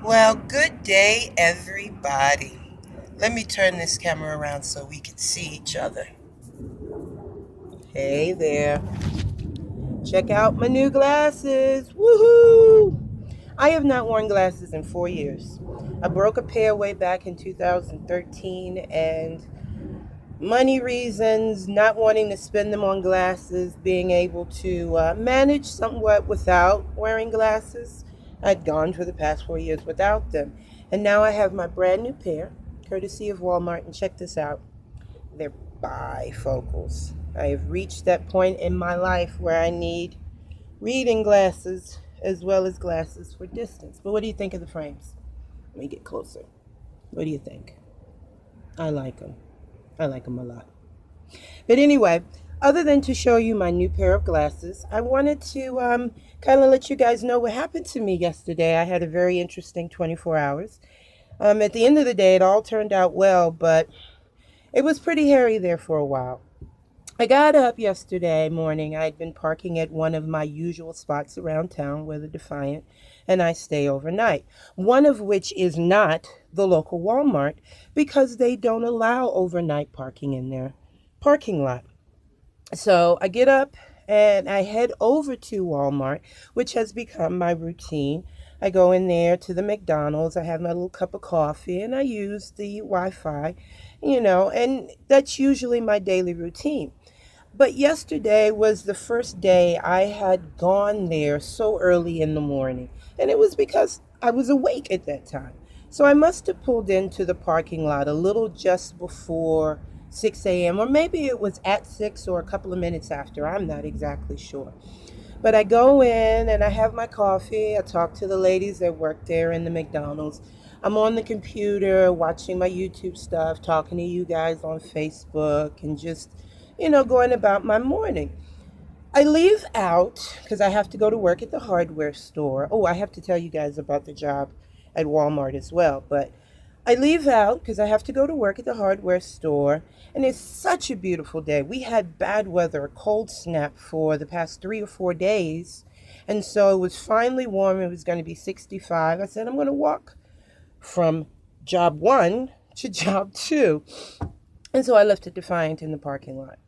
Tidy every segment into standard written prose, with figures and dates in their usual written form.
Well, good day, everybody. Let me turn this camera around so we can see each other. Hey there. Check out my new glasses. Woohoo! I have not worn glasses in 4 years. I broke a pair way back in 2013, and money reasons, not wanting to spend them on glasses, being able to manage somewhat without wearing glasses. I'd gone for the past 4 years without them. And now I have my brand new pair, courtesy of Walmart. And check this out, they're bifocals. I have reached that point in my life where I need reading glasses as well as glasses for distance. But what do you think of the frames? Let me get closer. What do you think? I like them. I like them a lot. But anyway, other than to show you my new pair of glasses, I wanted to kind of let you guys know what happened to me yesterday. I had a very interesting 24 hours. At the end of the day, it all turned out well, but it was pretty hairy there for a while. I got up yesterday morning. I'd been parking at one of my usual spots around town where the Defiant and I stay overnight, one of which is not the local Walmart because they don't allow overnight parking in their parking lot. So I get up and I head over to Walmart, which has become my routine. I go in there to the McDonald's, I have my little cup of coffee, and I use the Wi Fi, and that's usually my daily routine. But yesterday was the first day I had gone there so early in the morning, and it was because I was awake at that time. So I must have pulled into the parking lot a little just before 6 a.m., or maybe it was at 6 or a couple of minutes after. I'm not exactly sure. But I go in and I have my coffee. I talk to the ladies that work there in the McDonald's. I'm on the computer watching my YouTube stuff, talking to you guys on Facebook, and just, going about my morning. I leave out because I have to go to work at the hardware store. Oh, I have to tell you guys about the job at Walmart as well. But I leave out because I have to go to work at the hardware store. And it's such a beautiful day. We had bad weather, a cold snap for the past 3 or 4 days. And so it was finally warm. It was going to be 65. I said, I'm going to walk from job one to job two. And so I left a Defiant in the parking lot.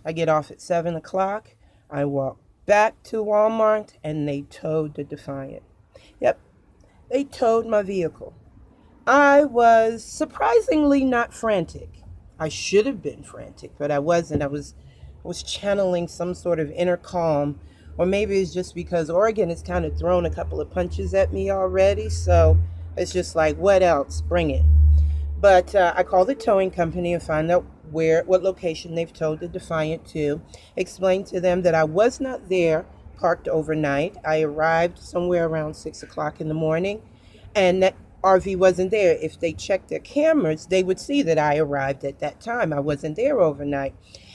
I get off at 7 o'clock. I walk back to Walmart and they towed the Defiant. Yep, they towed my vehicle. I was surprisingly not frantic. I should have been frantic, but I wasn't. I was channeling some sort of inner calm, or maybe it's just because Oregon has kind of thrown a couple of punches at me already, so it's just like, what else? Bring it. But I called the towing company and found out what location they've towed the Defiant to. Explained to them that I was not there, parked overnight. I arrived somewhere around 6 o'clock in the morning, and that RV wasn't there. If they checked their cameras, they would see that I arrived at that time. I wasn't there overnight.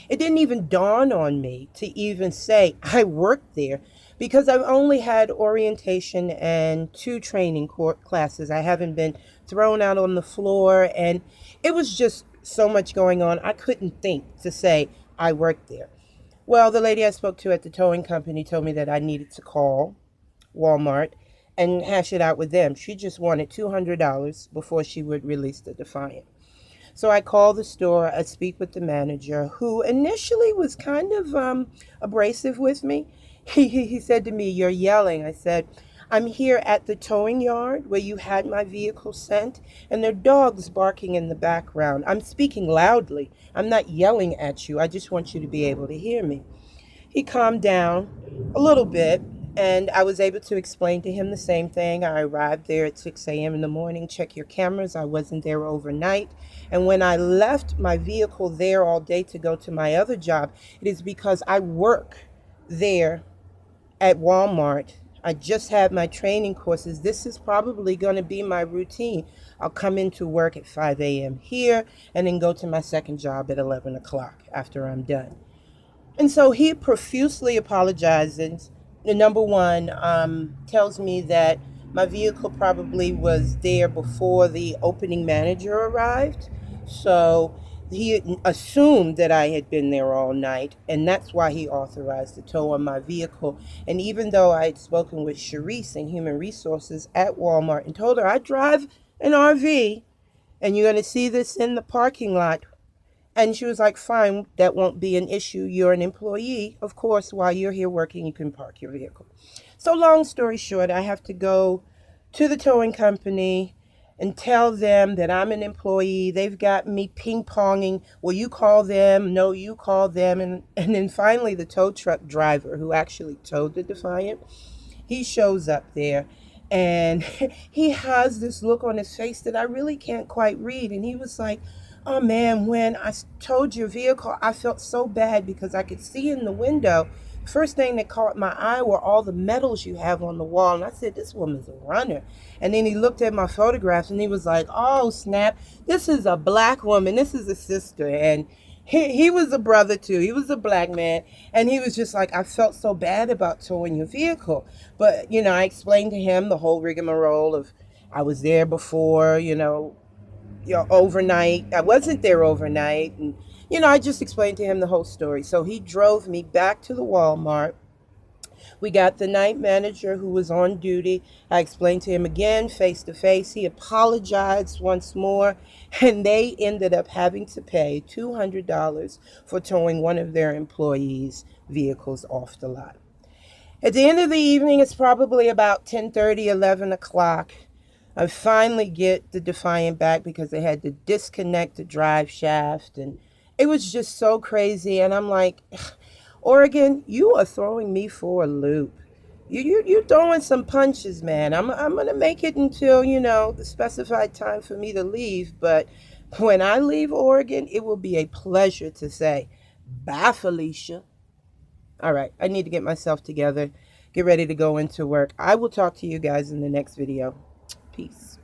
It didn't even dawn on me to even say I worked there because I've only had orientation and two training classes. I haven't been thrown out on the floor, and it was just so much going on. I couldn't think to say I worked there. Well, the lady I spoke to at the towing company told me that I needed to call Walmart and hash it out with them. She just wanted $200 before she would release the Defiant. So I call the store. I speak with the manager, who initially was kind of abrasive with me. He said to me, "You're yelling." I said, "I'm here at the towing yard where you had my vehicle sent, and there are dogs barking in the background. I'm speaking loudly. I'm not yelling at you. I just want you to be able to hear me." He calmed down a little bit, and I was able to explain to him the same thing. I arrived there at 6 a.m. in the morning. Check your cameras. I wasn't there overnight. And when I left my vehicle there all day to go to my other job, it is because I work there at Walmart. I just had my training courses. This is probably going to be my routine. I'll come into work at 5 a.m. here and then go to my second job at 11 o'clock after I'm done. And so he profusely apologizes. The number one tells me that my vehicle probably was there before the opening manager arrived. So he assumed that I had been there all night, and that's why he authorized the tow on my vehicle. And even though I had spoken with Sharice in Human Resources at Walmart and told her I drive an RV, and you're going to see this in the parking lot, and she was like, fine, that won't be an issue. You're an employee. Of course, while you're here working, you can park your vehicle. So long story short, I have to go to the towing company and tell them that I'm an employee. They've got me ping-ponging. Well, you call them. No, you call them. And then finally the tow truck driver who actually towed the Defiant, he shows up there. And he has this look on his face that I really can't quite read. And he was like, oh man, when I towed your vehicle, I felt so bad because I could see in the window. First thing that caught my eye were all the medals you have on the wall. And I said, this woman's a runner. And then he looked at my photographs and he was like, oh, snap. This is a black woman. This is a sister. And he was a brother too. He was a black man. And he was just like, I felt so bad about towing your vehicle. But, I explained to him the whole rigmarole of I was there before, overnight. I wasn't there overnight. And, I just explained to him the whole story. So he drove me back to the Walmart. We got the night manager who was on duty. I explained to him again, face to face. He apologized once more, and they ended up having to pay $200 for towing one of their employees' vehicles off the lot. At the end of the evening, it's probably about 10:30, 11 o'clock. I finally get the Defiant back because they had to disconnect the drive shaft, and it was just so crazy. And I'm like, Oregon, you are throwing me for a loop. You're throwing some punches, man. I'm going to make it until, the specified time for me to leave. But when I leave Oregon, it will be a pleasure to say, bye, Felicia. All right, I need to get myself together, get ready to go into work. I will talk to you guys in the next video. Peace.